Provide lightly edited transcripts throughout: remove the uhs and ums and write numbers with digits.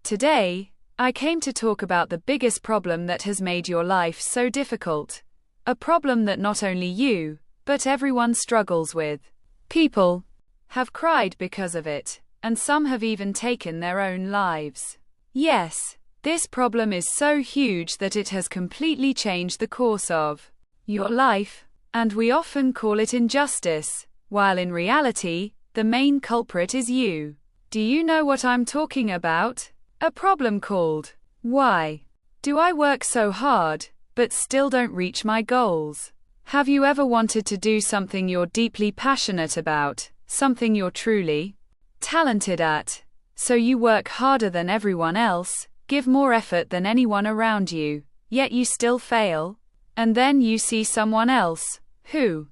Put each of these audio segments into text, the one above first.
Today, I came to talk about the biggest problem that has made your life so difficult. A problem that not only you, but everyone struggles with. People have cried because of it, and some have even taken their own lives. Yes, this problem is so huge that it has completely changed the course of your life, and we often call it injustice, while in reality, the main culprit is you. Do you know what I'm talking about? A problem called, why do I work so hard, but still don't reach my goals? Have you ever wanted to do something you're deeply passionate about, something you're truly talented at? So you work harder than everyone else, give more effort than anyone around you, yet you still fail? And then you see someone else, who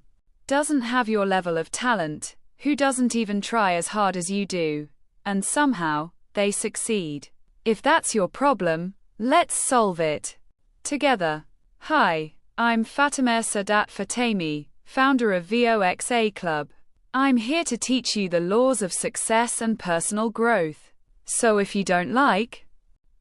doesn't have your level of talent, who doesn't even try as hard as you do, and somehow, they succeed. If that's your problem, let's solve it together. Hi, I'm Fatemeh Sadat Fatemi, founder of VOXA Club. I'm here to teach you the laws of success and personal growth. So if you don't like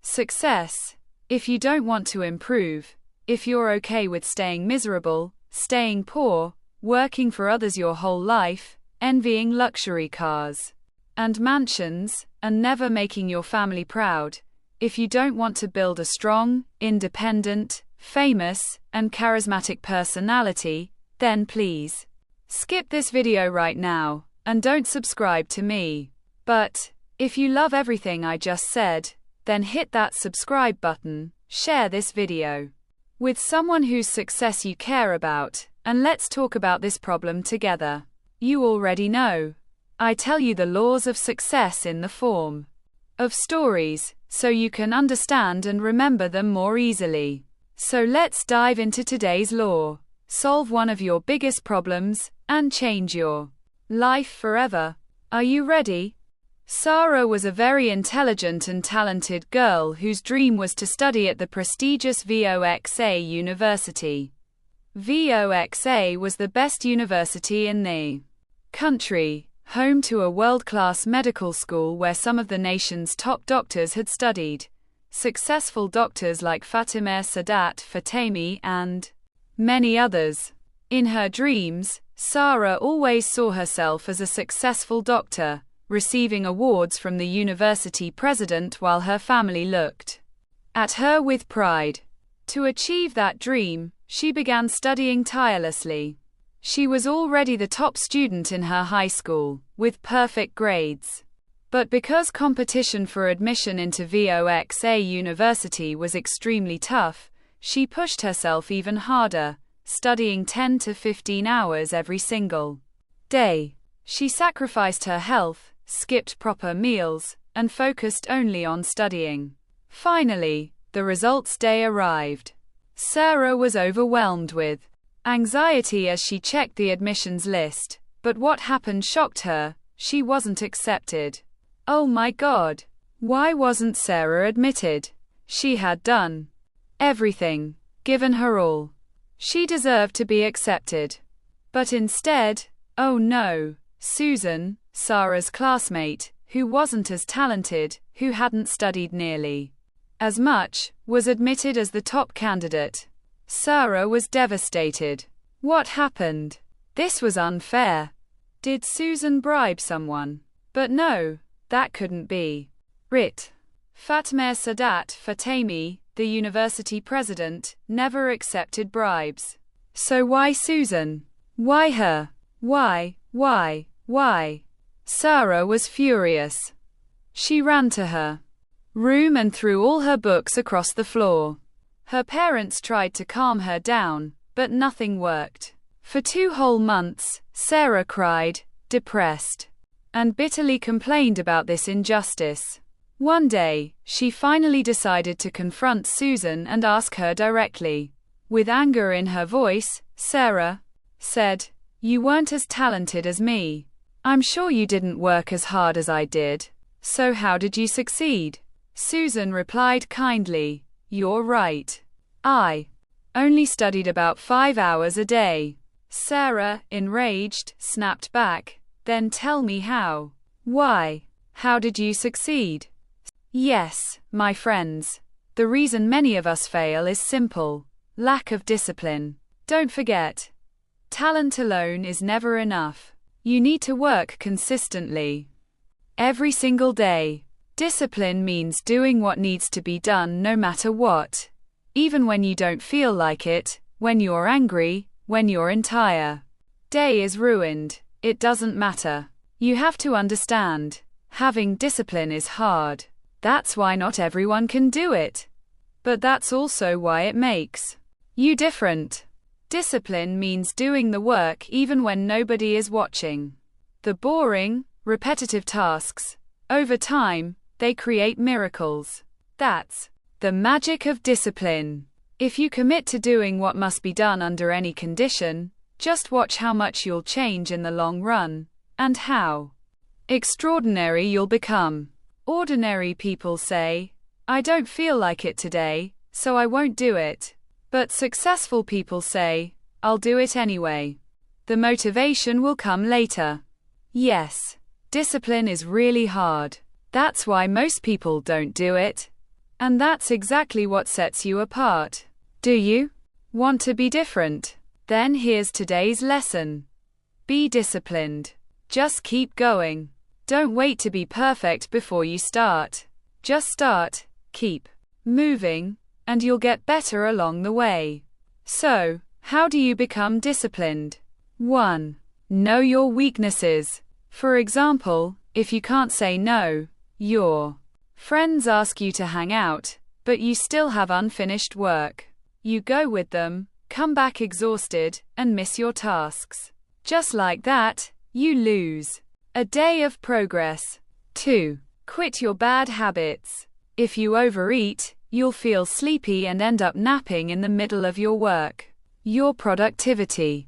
success, if you don't want to improve, if you're okay with staying miserable, staying poor, working for others your whole life, envying luxury cars and mansions, and never making your family proud, if you don't want to build a strong, independent, famous, and charismatic personality, then please skip this video right now, and don't subscribe to me. But if you love everything I just said, then hit that subscribe button, share this video with someone whose success you care about, and let's talk about this problem together. You already know. I tell you the laws of success in the form of stories, so you can understand and remember them more easily. So let's dive into today's law. Solve one of your biggest problems, and change your life forever. Are you ready? Sarah was a very intelligent and talented girl whose dream was to study at the prestigious VOXA University. VOXA was the best university in the country, home to a world-class medical school where some of the nation's top doctors had studied. Successful doctors like Fatemeh Sadat Fatemi and many others. In her dreams, Sarah always saw herself as a successful doctor, receiving awards from the university president while her family looked at her with pride. To achieve that dream, she began studying tirelessly. She was already the top student in her high school, with perfect grades. But because competition for admission into VOXA University was extremely tough, she pushed herself even harder, studying 10 to 15 hours every single day. She sacrificed her health, skipped proper meals, and focused only on studying. Finally, the results day arrived. Sarah was overwhelmed with anxiety as she checked the admissions list, but what happened shocked her. She wasn't accepted. Oh my God! Why wasn't Sarah admitted? She had done everything, given her all. She deserved to be accepted. But instead, oh no, Susan, Sarah's classmate, who wasn't as talented, who hadn't studied nearly as much, was admitted as the top candidate. Sarah was devastated. What happened? This was unfair. Did Susan bribe someone? But no, that couldn't be it. Fatemeh Sadat Fatemi, the university president, never accepted bribes. So why Susan? Why her? Why? Sarah was furious. She ran to her room and threw all her books across the floor. Her parents tried to calm her down, but nothing worked. For 2 whole months, Sarah cried, depressed, and bitterly complained about this injustice. One day, she finally decided to confront Susan and ask her directly. With anger in her voice, Sarah said, "You weren't as talented as me. I'm sure you didn't work as hard as I did. So how did you succeed?" Susan replied kindly, "You're right. I only studied about 5 hours a day." Sarah, enraged, snapped back, "Then tell me how. Why? How did you succeed?" Yes, my friends. The reason many of us fail is simple: lack of discipline. Don't forget, talent alone is never enough. You need to work consistently. Every single day. Discipline means doing what needs to be done no matter what. Even when you don't feel like it, when you're angry, when your entire day is ruined, it doesn't matter. You have to understand, having discipline is hard. That's why not everyone can do it. But that's also why it makes you different. Discipline means doing the work even when nobody is watching. The boring, repetitive tasks, over time, they create miracles. That's the magic of discipline. If you commit to doing what must be done under any condition, just watch how much you'll change in the long run, and how extraordinary you'll become. Ordinary people say, "I don't feel like it today, so I won't do it." But successful people say, "I'll do it anyway." The motivation will come later. Yes, discipline is really hard. That's why most people don't do it. And that's exactly what sets you apart. Do you want to be different? Then here's today's lesson. Be disciplined. Just keep going. Don't wait to be perfect before you start. Just start, keep moving, and you'll get better along the way. So, how do you become disciplined? 1. Know your weaknesses. For example, if you can't say no, your friends ask you to hang out, but you still have unfinished work. You go with them, come back exhausted, and miss your tasks. Just like that, you lose a day of progress. 2. Quit your bad habits. If you overeat, you'll feel sleepy and end up napping in the middle of your work. Your productivity